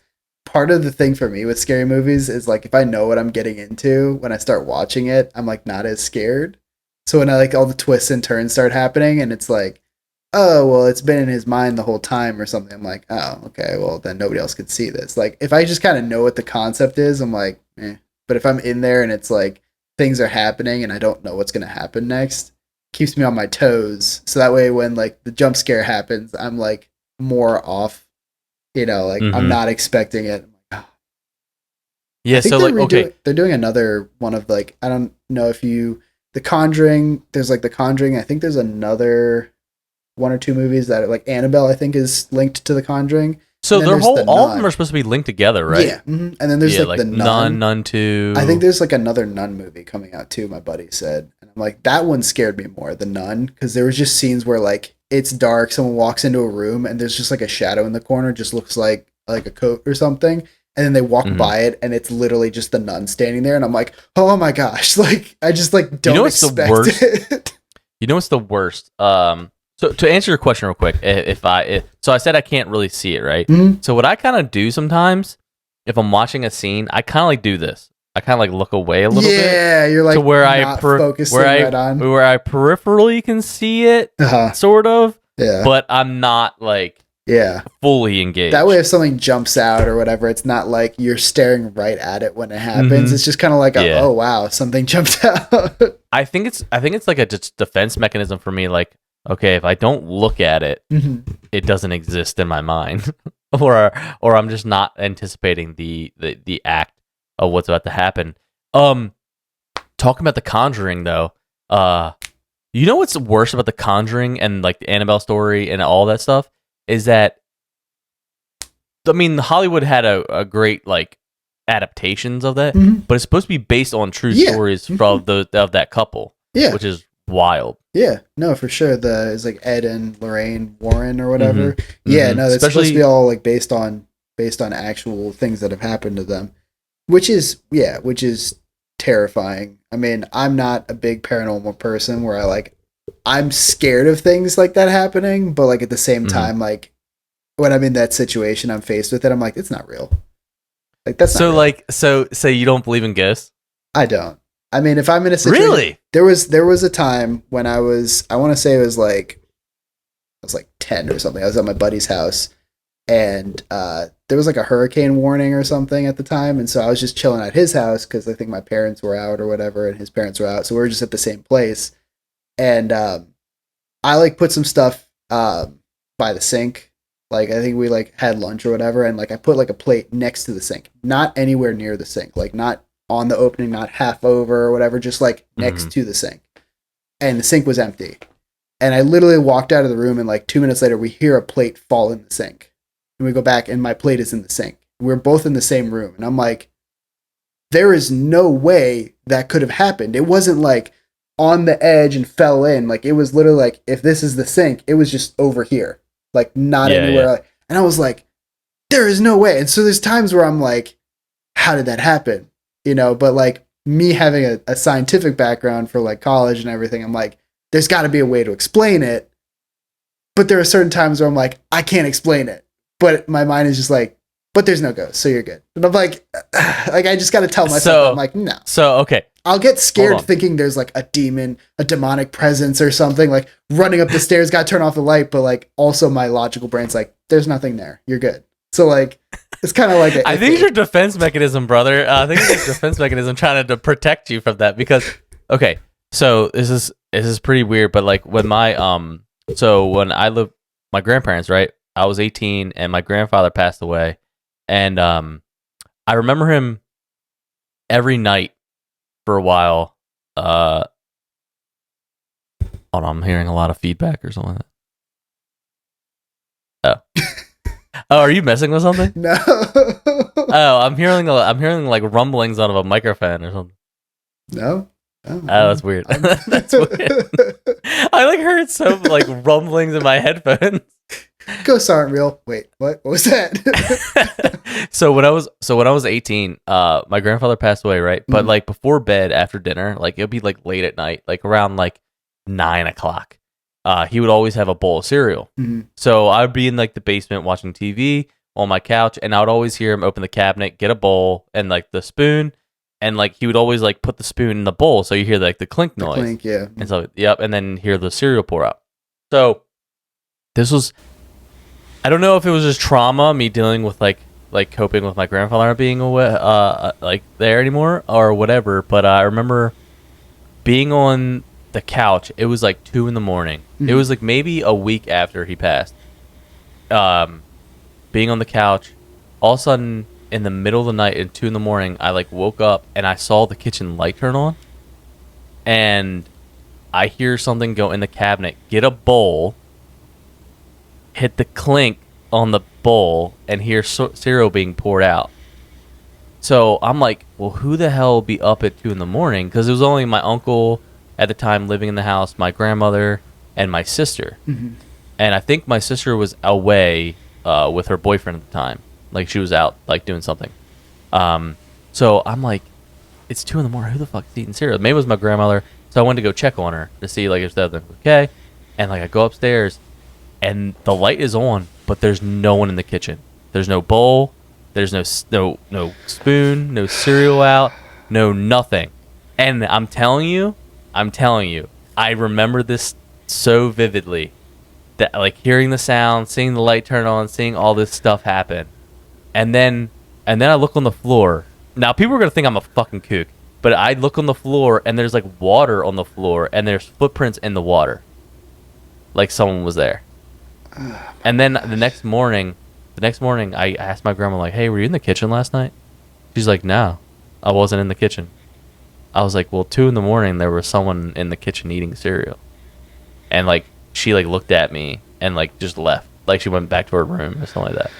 part of the thing for me with scary movies is like if I know what I'm getting into when I start watching it, I'm like not as scared. So when I like all the twists and turns start happening and it's like, oh, well, it's been in his mind the whole time or something, I'm like, oh, okay, well then nobody else could see this. Like if I just kind of know what the concept is, I'm like, eh. But if I'm in there and it's like things are happening and I don't know what's going to happen next, it keeps me on my toes. So that way when like the jump scare happens, I'm like more off. You know, like I'm not expecting it. I'm like, oh. Yeah, so like they're doing another one of like, I don't know if The Conjuring. There's like The Conjuring. I think there's another one or two movies that are like Annabelle. I think is linked to The Conjuring. So their all of them are supposed to be linked together, right? Yeah, and then there's like the Nun 2. I think there's like another Nun movie coming out too. My buddy said, and I'm like, that one scared me more, the Nun, because there was just scenes where like it's dark, someone walks into a room and there's just like a shadow in the corner, just looks like a coat or something, and then they walk by it and it's literally just the nun standing there, and I'm like, oh my gosh, like I just like don't expect it. You know what's the worst? So to answer your question real quick, so I said I can't really see it, right? So what I kind of do sometimes, if I'm watching a scene, I kind of like do this. I kind of like look away a little bit. Yeah, you're like to where not focusing where right on. Where I peripherally can see it, sort of. Yeah. but I'm not like Yeah. fully engaged. That way, if something jumps out or whatever, it's not like you're staring right at it when it happens. It's just kind of like, oh wow, something jumped out. I think it's like a just defense mechanism for me. Like, okay, if I don't look at it, it doesn't exist in my mind, or I'm just not anticipating the act of what's about to happen. Talking about The Conjuring though, you know what's worse about The Conjuring and like the Annabelle story and all that stuff is that, I mean, Hollywood had a great like adaptations of that, but it's supposed to be based on true stories from of that couple, which is wild. Yeah, no, for sure. It's like Ed and Lorraine Warren or whatever. Yeah, no, it's supposed to be all like based on actual things that have happened to them, which is terrifying. I mean, I'm not a big paranormal person where I'm scared of things like that happening, but like at the same time, like when I'm in that situation, I'm faced with it. I'm like, it's not real. Like that's not real. Like so you don't believe in ghosts? I don't. I mean, if I'm in a situation, really, there was a time when I want to say it was like, I was like 10 or something. I was at my buddy's house, and there was like a hurricane warning or something at the time, and so I was just chilling at his house because I think my parents were out or whatever, and his parents were out, so we were just at the same place. And I like put some stuff by the sink. Like I think we like had lunch or whatever, and like I put like a plate next to the sink, not anywhere near the sink, like not on the opening, not half over or whatever, just like next to the sink. And the sink was empty. And I literally walked out of the room, and like 2 minutes later, we hear a plate fall in the sink. And we go back, and my plate is in the sink. We're both in the same room. And I'm like, there is no way that could have happened. It wasn't like on the edge and fell in. Like it was literally like, if this is the sink, it was just over here. Like not anywhere. Yeah. And I was like, there is no way. And so there's times where I'm like, how did that happen? You know, but like me having a scientific background for like college and everything, I'm like, there's got to be a way to explain it. But there are certain times where I'm like, I can't explain it. But my mind is just like, but there's no ghost, so you're good. And I'm like I just got to tell myself, I'm like, no. So, okay. I'll get scared thinking there's like a demon, a demonic presence or something, like running up the stairs, got to turn off the light. But like also my logical brain's like, there's nothing there. You're good. So like, it's kind of like I think it's your defense mechanism, brother. I think it's your defense mechanism trying to protect you from that because, okay, so this is pretty weird, but like when when I lived, my grandparents, right? I was 18 and my grandfather passed away, and I remember him every night for a while. Hold on, I'm hearing a lot of feedback or something like that. Oh. Oh, are you messing with something? No. Oh, I'm hearing like rumblings out of a microphone or something. No. Oh, that's weird. That's weird. I like heard some like rumblings in my headphones. Ghosts aren't real. Wait, what? What was that? So when I was 18, my grandfather passed away, right? But like before bed, after dinner, like it'll be like late at night, like around like 9:00. He would always have a bowl of cereal. So I would be in like the basement watching TV on my couch, and I would always hear him open the cabinet, get a bowl and like the spoon, and like he would always like put the spoon in the bowl, so you hear like the clink noise. Clink, yeah. And so and then hear the cereal pour out. So this was, I don't know if it was just trauma, me dealing with like coping with my grandfather not being away, like there anymore or whatever. But I remember being on the couch. It was like 2 a.m. It was like maybe a week after he passed. Being on the couch, all of a sudden in the middle of the night at 2 a.m, I like woke up and I saw the kitchen light turn on, and I hear something go in the cabinet, get a bowl, hit the clink on the bowl, and hear cereal being poured out. So I'm like, well, who the hell will be up at 2 a.m? Because it was only my uncle at the time living in the house, my grandmother, and my sister. And I think my sister was away with her boyfriend at the time. Like she was out like doing something. So I'm like, it's 2 a.m. Who the fuck is eating cereal? Maybe it was my grandmother. So I went to go check on her to see like if everything was okay. And like I go upstairs, and the light is on, but there's no one in the kitchen. There's no bowl. There's no spoon. No cereal out. No nothing. And I'm telling you, I remember this so vividly. that like hearing the sound, seeing the light turn on, seeing all this stuff happen, and then I look on the floor. Now people are gonna think I'm a fucking kook, but I look on the floor and there's like water on the floor and there's footprints in the water, like someone was there. And then the next morning, I asked my grandma like, "Hey, were you in the kitchen last night?" She's like, "No, I wasn't in the kitchen." I was like, "Well, 2 a.m. there was someone in the kitchen eating cereal," and like she like looked at me and like just left, like she went back to her room or something like that.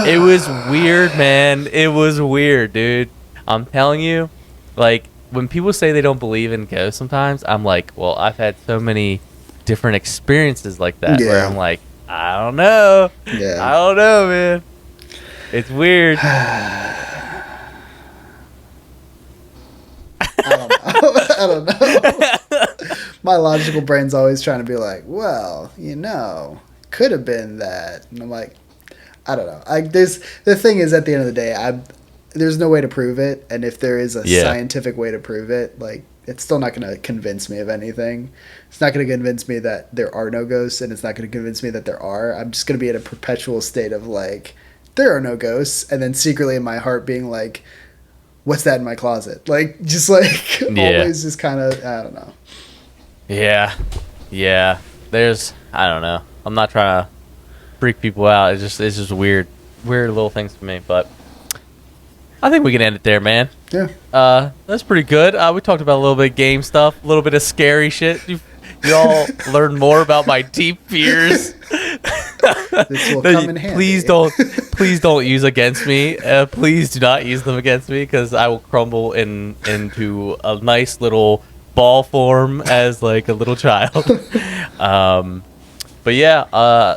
It was weird, man. It was weird, dude. I'm telling you, like when people say they don't believe in ghosts, sometimes I'm like, well, I've had so many different experiences like that where I'm like, I don't know, man. It's weird. I don't know. My logical brain's always trying to be like, well, could have been that, and I'm like, I don't know. The thing is, at the end of the day, there's no way to prove it, and if there is a scientific way to prove it, like it's still not going to convince me of anything. It's not going to convince me that there are no ghosts, and it's not going to convince me that there are. I'm just going to be in a perpetual state of like, there are no ghosts, and then secretly in my heart being like, what's that in my closet? Like, just like always, just kind of, I don't know. Yeah. I don't know. I'm not trying to freak people out. It's just weird little things for me. But I think we can end it there, man. Yeah. That's pretty good. We talked about a little bit of game stuff, a little bit of scary shit. You all learned more about my deep fears. This will come in handy. Please don't use against me. Please do not use them against me, because I will crumble into a nice little ball form as like a little child. But yeah,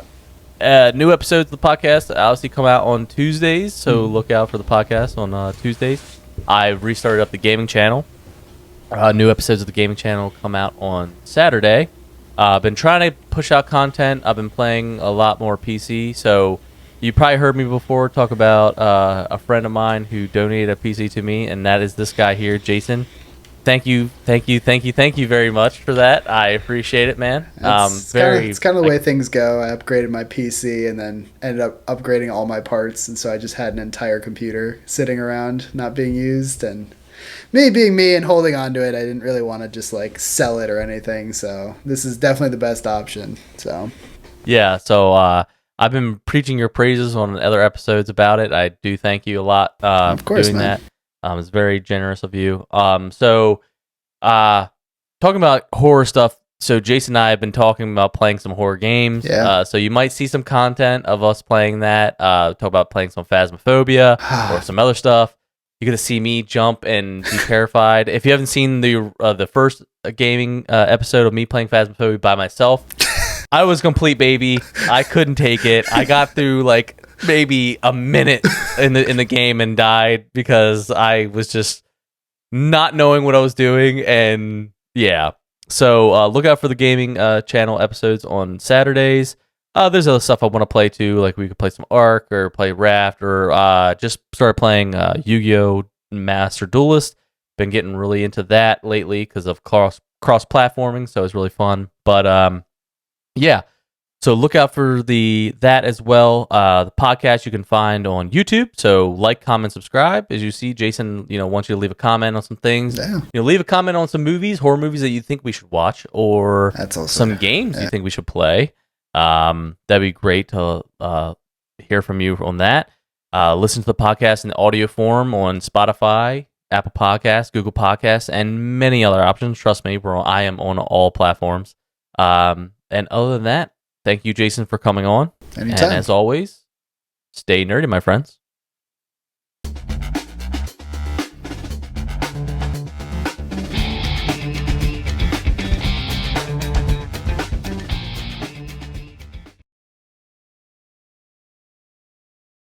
new episodes of the podcast obviously come out on Tuesdays, so look out for the podcast on Tuesdays. I restarted up the gaming channel. New episodes of the gaming channel come out on Saturday. I've been trying to push out content. I've been playing a lot more PC, so you probably heard me before talk about a friend of mine who donated a PC to me, and that is this guy here, Jason. Thank you very much for that. I appreciate it, man. It's kind of the way things go. I upgraded my PC and then ended up upgrading all my parts, and so I just had an entire computer sitting around not being used, and me being me and holding on to it, I didn't really want to just like sell it or anything, so this is definitely the best option. So yeah, so I've been preaching your praises on other episodes about it. I do thank you a lot of course, doing man. that. It's very generous of you. So talking about horror stuff, so Jason and I have been talking about playing some horror games. Yeah. So you might see some content of us playing that. Talk about playing some Phasmophobia or some other stuff. You're going to see me jump and be terrified. If you haven't seen the first gaming episode of me playing Phasmophobia by myself, I was complete baby. I couldn't take it. I got through like maybe a minute in the game and died because I was just not knowing what I was doing. And yeah, so look out for the gaming channel episodes on Saturdays. There's other stuff I want to play too, like we could play some Ark or play Raft, or just started playing Yu-Gi-Oh! Master Duelist. Been getting really into that lately because of cross platforming, so it's really fun. But yeah, so look out for that as well. The podcast you can find on YouTube. So like, comment, subscribe. As you see, Jason, wants you to leave a comment on some things. Yeah. Leave a comment on some horror movies that you think we should watch, or That's also, some games you think we should play. That'd be great to hear from you on that. Listen to the podcast in audio form on Spotify, Apple Podcasts, Google Podcasts, and many other options. Trust me, I am on all platforms. And other than that, thank you, Jason, for coming on. Anytime. And as always, stay nerdy, my friends.